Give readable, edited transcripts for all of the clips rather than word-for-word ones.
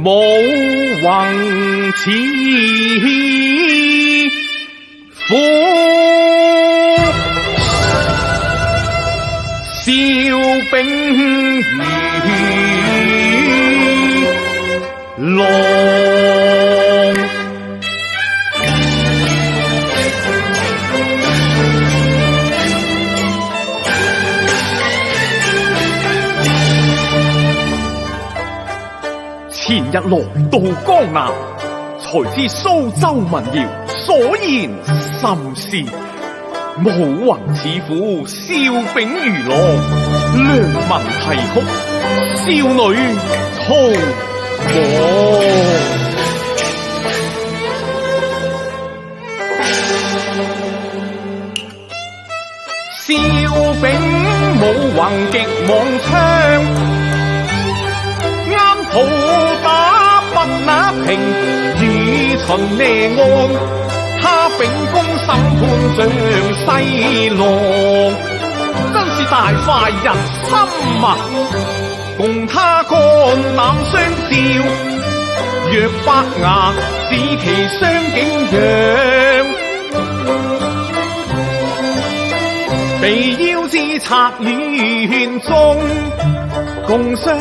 武宏似虎，笑柄如狼。前日來到江南，才知蘇州民謠所言甚是。武宏似虎，笑柄如狼，良民啼哭，少女逃亡。笑柄武宏極妄槍，啱討打不那平，與秦呢案。他秉公審判像細狼，真是大快人心啊！共他肝膽相照，若伯牙指其相景仰，被邀至賊院中，共相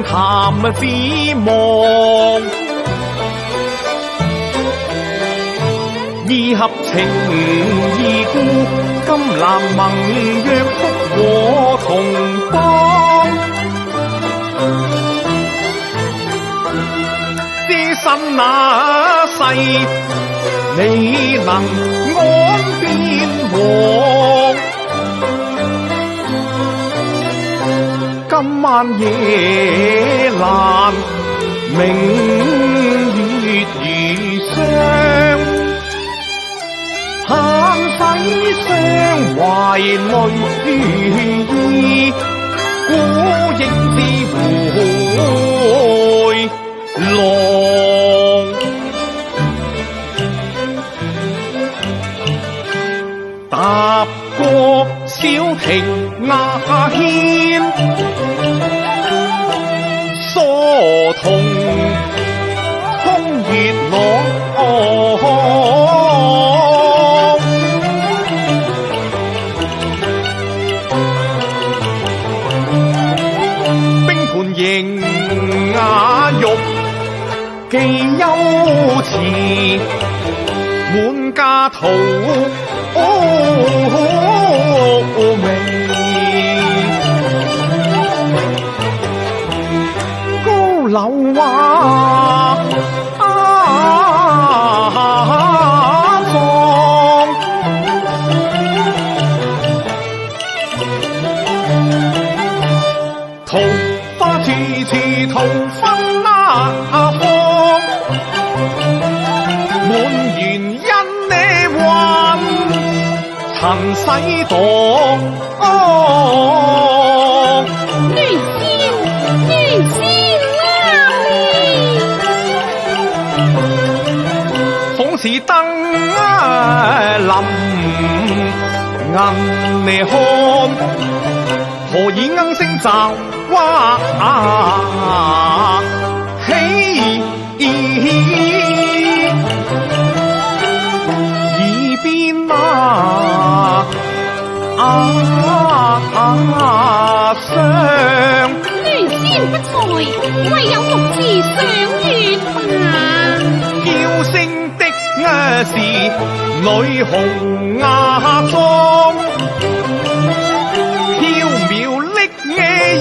談指望。意合情意故，今南盟約福和同邦。知心那世，你能安邊王？今晚夜闌，明月如霜。盼洗雙懷淚意，孤影自回廊。踏過小亭瓦軒，疏桐通月朗。迎雅玉，寄幽池，滿家桃味。高樓畫放，桃花處處桃分芳，滿園因呢幻，塵世躲。女仙仿似燈臨銀呢看，何以鶯聲雜哇起耳邊上。女仙不才，唯有獨自賞月吧。嬌聲的是女紅妝，飄渺的音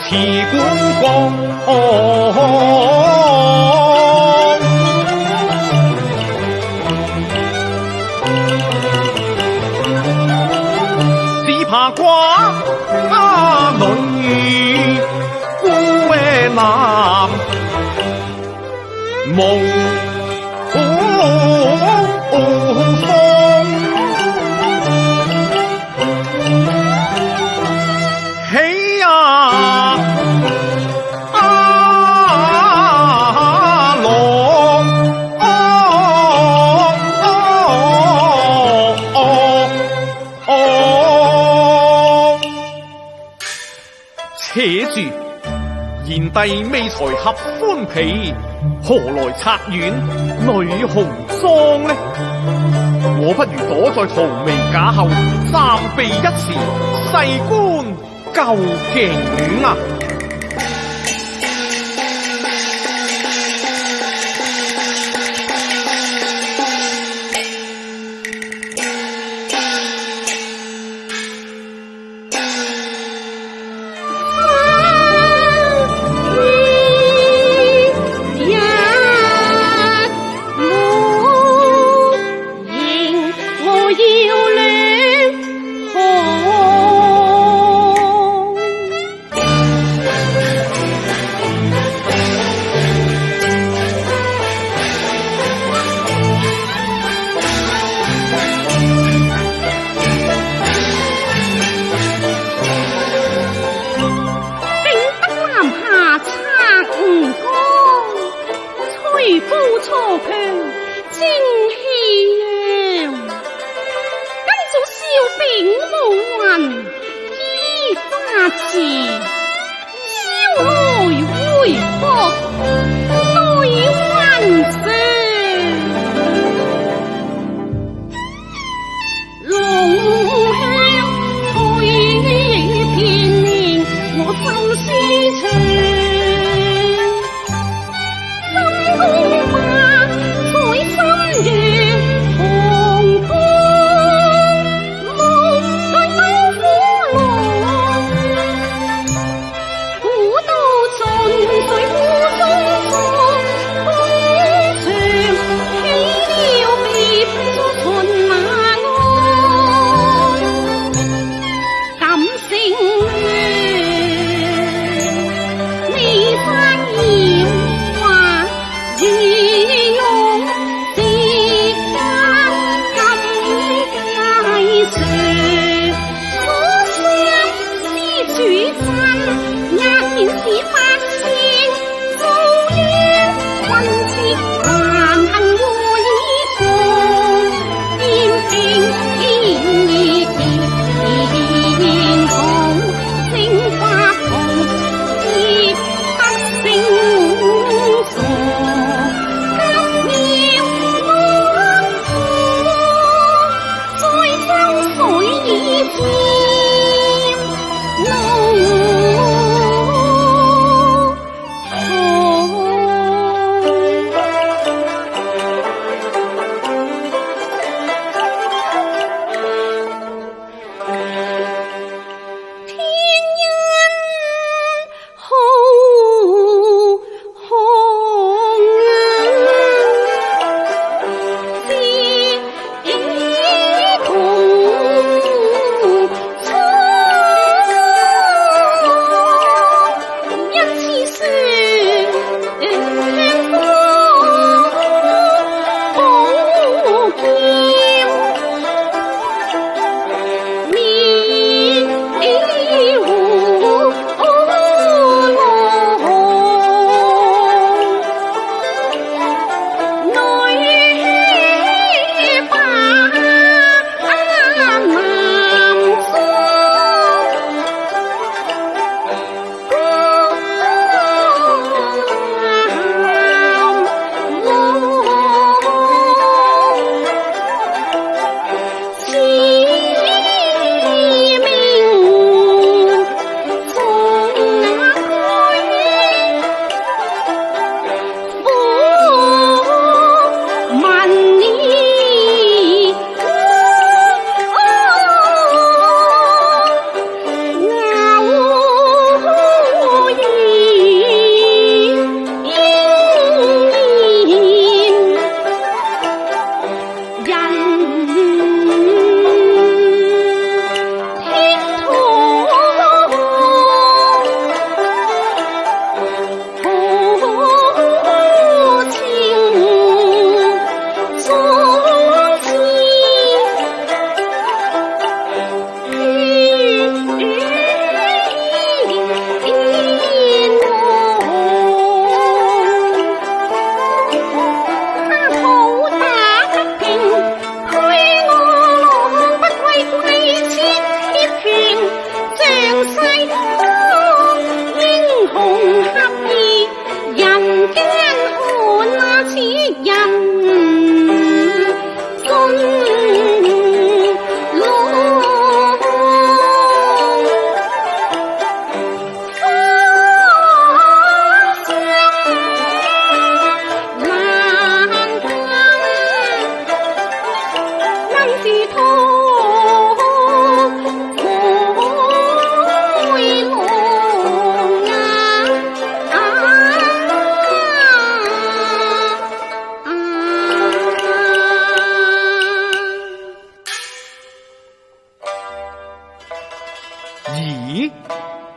似管光。只怕寡女孤男無方，喜呀郎，且住。賢弟未才合歡皮，何來策院女紅妝呢？我不如躲在荼蘼架後，暫避一時，細觀究竟啊！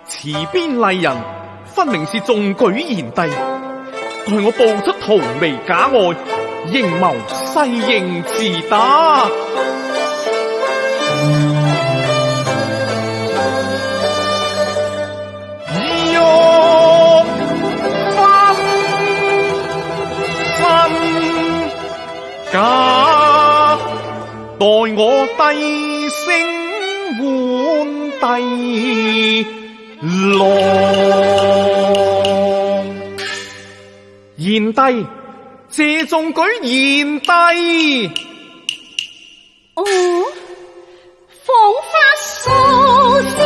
持邊麗人分明是中舉賢帝，待我報出荼蘼假愛，應謀西刑自打。假待我低聲喚帝郎，賢帝謝中舉賢帝。哦，仿發素仙，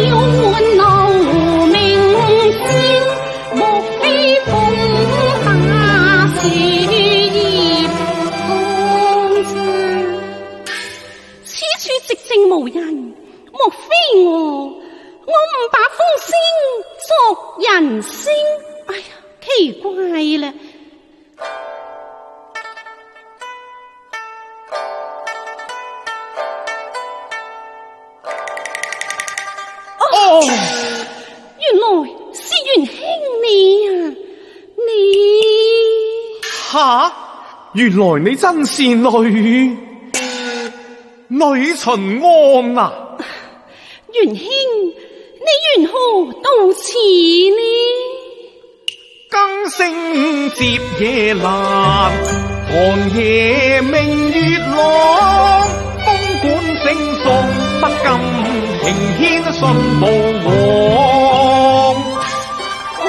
要換留名仙，莫非風下樹葉光澤？此處寂靜無人，莫非我誤把風聲作人聲？哎呀，奇怪啦！哦，原來是元兄你啊！你哈，原來你真是女秦安啊！元兄，你緣何到此呢？更聲接夜闌，寒夜明月朗，風管聲送不禁，平牽信無往。哦，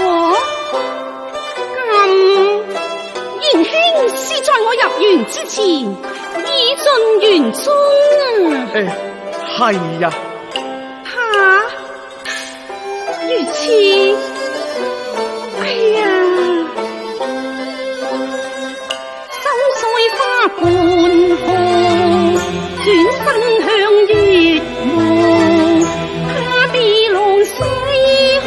元兄是在我入園之前已進園中啊？係呀。哈，如此，哎呀，心碎花冠紅，轉身向月望，他地浪西開，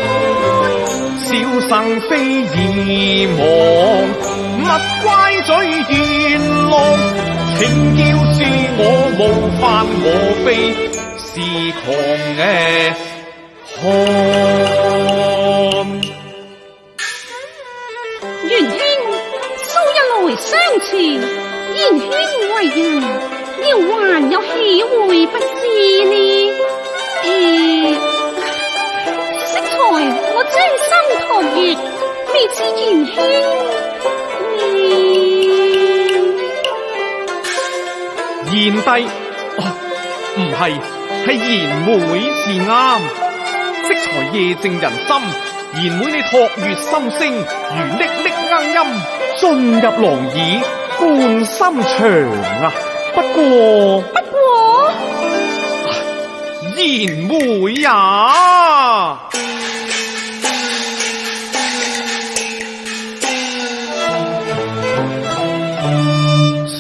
小生非已忘，勿怪罪元郎，情叫是我冒犯，我非是狂漢。元兄，素日來相傳，賢兄為人，要還有喜會不知呢？適才我專心學業，未知元兄賢帝，唔係，係賢妹至啱。適才夜靜人心，賢妹你托月心聲，如嚦嚦鶯音，進入廊耳，半心腸啊！不過，賢妹呀！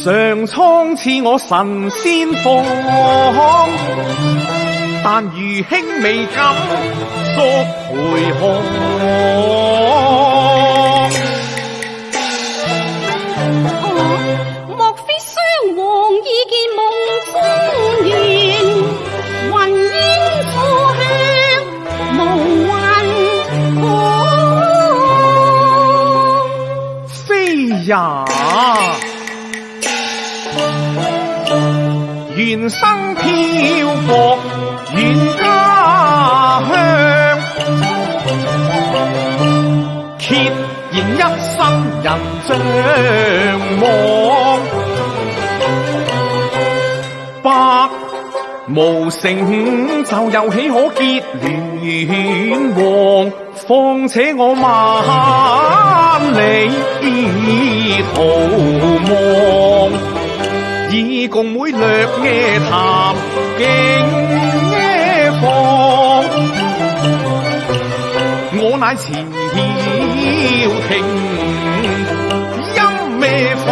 上蒼賜我神仙房，但如兄未敢捉陪看。莫非雙王已見夢中緣，雲煙錯向無雲光？非也，緣生漂泊遠家鄉，孑然一生人像夢，百無成就又豈可結戀王？況且我萬里逃亡，以共妹略夜談竟夜放，我乃前曉聽音咩法，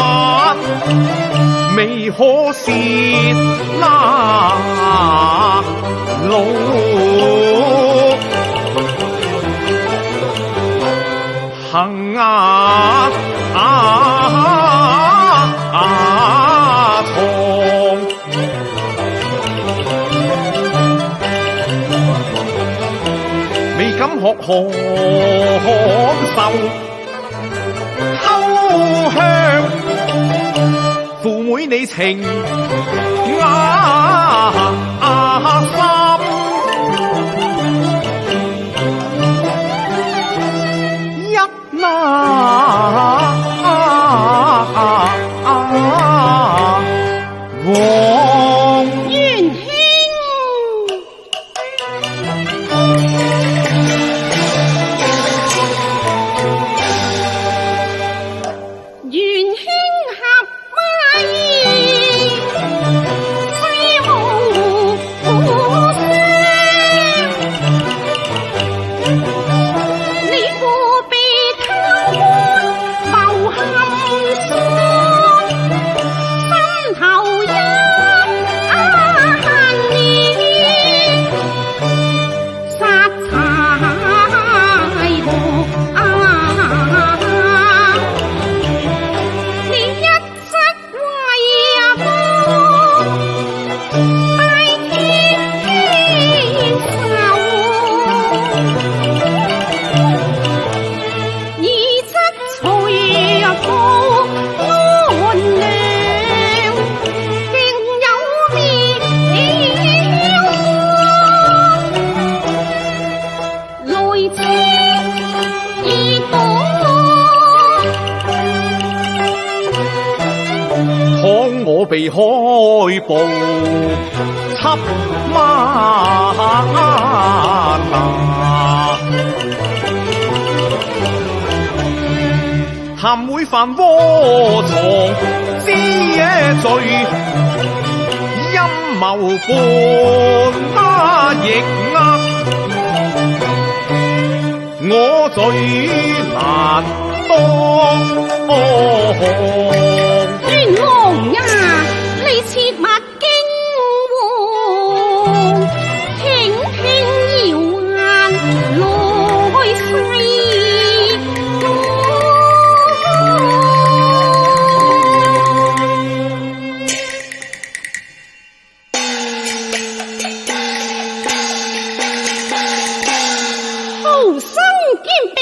未可泄那路行唐。未敢學看受偷香，父妹你情深，一那王元兄，元兄合咪，西望湖上，你過被偷官謀陷傷，身頭一年殺柴禾你一則為國拜天仇，二則隨報安良，竟有滅來車已多。倘我被開捕，緝嗎哪？談會犯窩藏之罪，陰謀伴他亦呃，我罪難當。冤枉呀！你切勿驚惶，輕輕搖眼來細講。豪生兼並，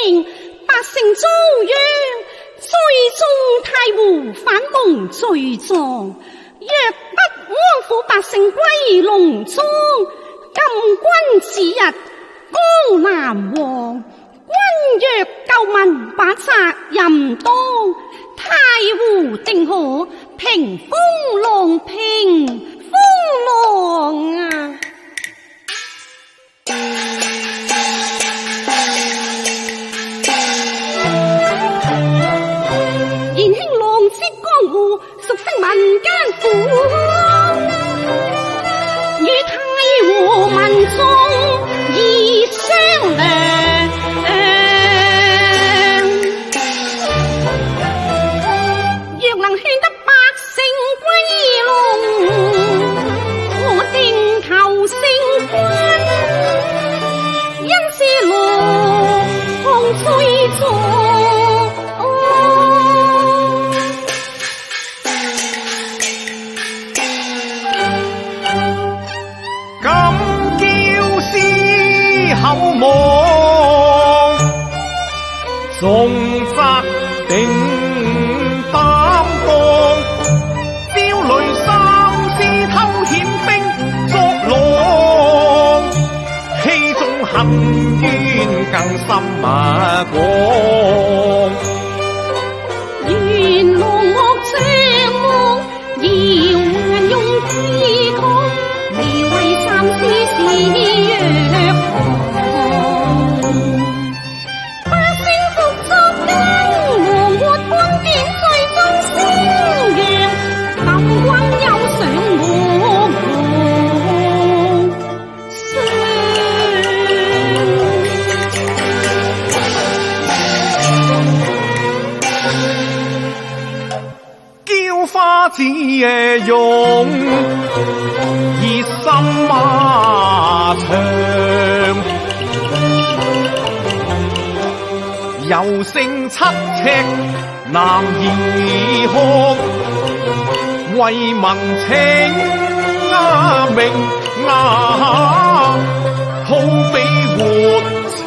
百姓遭殃。最終太湖反蒙罪狀，若不安撫百姓歸農莊，禁軍此日江南王。君若救民，把責任當，太湖定可平風浪，平風浪啊！言興浪跡江湖，熟悉民間苦，與太和民眾易商量。若能勸得百姓歸農，我定投勝軍，因是羅項最壯。口望重責定擔當，焦慮三思偷險兵作浪，氣中恨冤更深廣。元朗惡將望，謠言用之講，你為三思是若百姓服作更和活觀點最終聲揚，禁軍有上我上，嬌花自用熱心馬長，柔性7尺男兒漢，為民請命好比活錢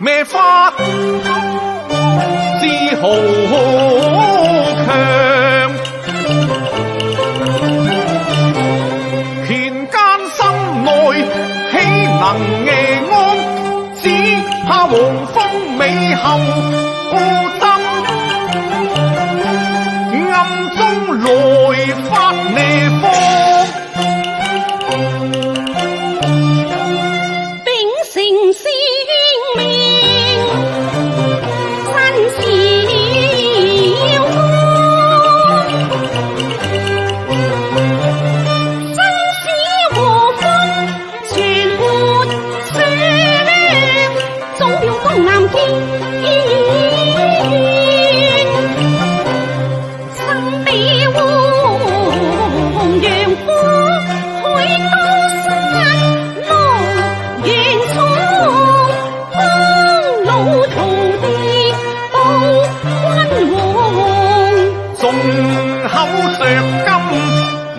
咩花自豪強，田間心內豈能夜安？只怕黃蜂尾後針，暗中來發呢方。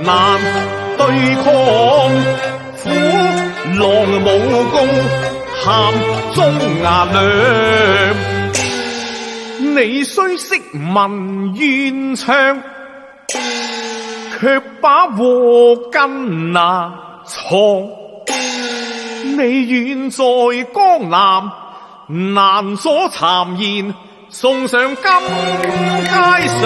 難對抗，虎狼武功喊中牙亮。你雖識文言唱，卻把禍根那藏。你遠在江南，難阻讒言，送上金階上。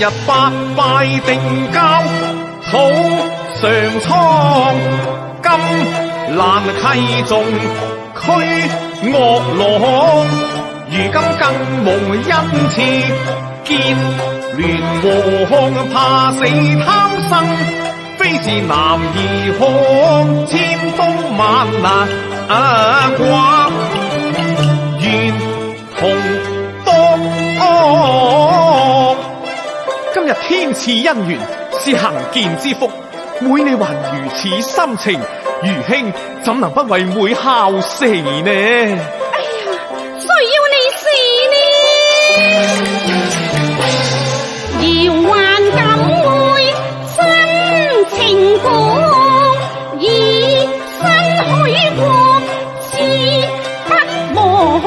日八拜定交草上蒼，今難契縱驅惡狼。如今更無恩賜結聯和，怕死貪生非是男兒漢。千冬萬難寡言同當。今日天賜姻緣，是行健之福。妹你還如此深情，愚兄怎能不為妹效死呢？哎呀，誰要你死呢？遙幻感會真情講，以身許國志不忘。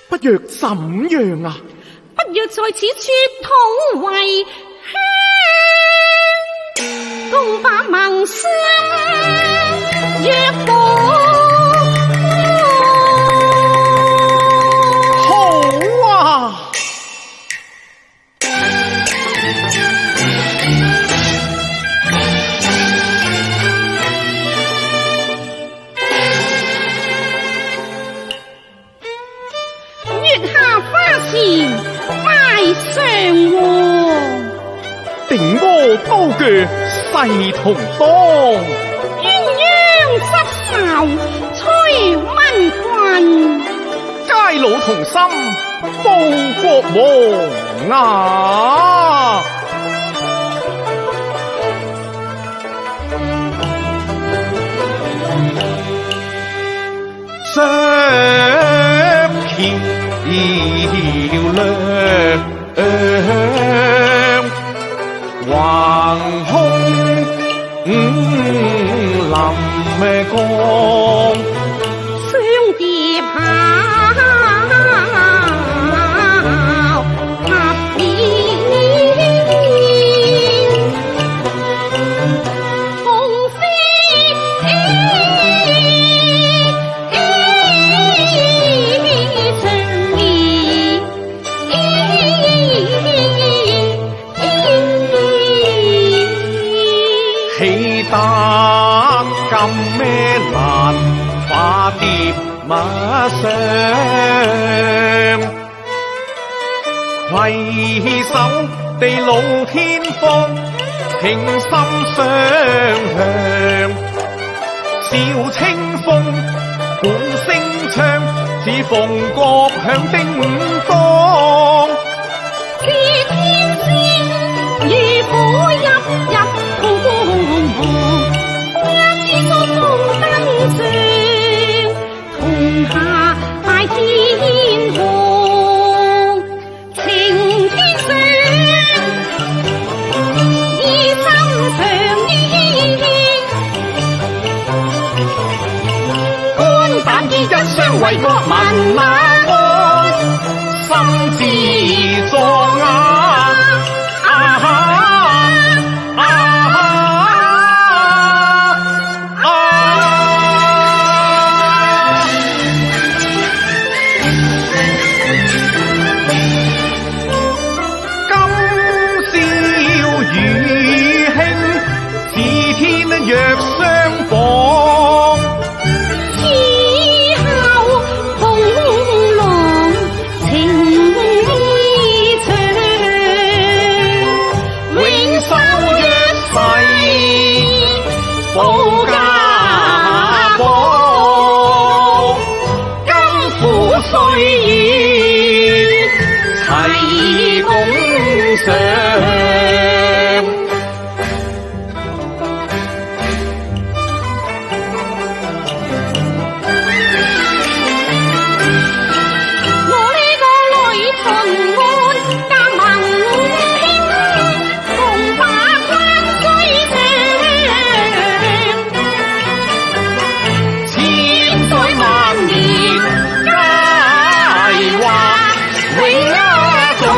不若怎樣啊？不若在此絕土為鄉，共把盟心約過。好啊！拜上皇，定柯刀鋸誓同當，鴛鴦執哨催蚊群，偕老同心不報國王啊！雙橋亮，橫空臨江，雙碟炮合面，共飛長兒，喜得咁咩蘭花蝶馬上，攜手地老天荒，情深相向。笑清風，鼓聲唱，似鳳閣響叮當。似天仙如火熠熠同光芒，一次梳妝登上，同下拜天堂。情天上，意心長意，肝膽依一雙為國民安，心自壯啊！今宵與兄，似天若相綁。此後紅郎情意長，永守約誓，保家寶，金富歲月，齊共賞。永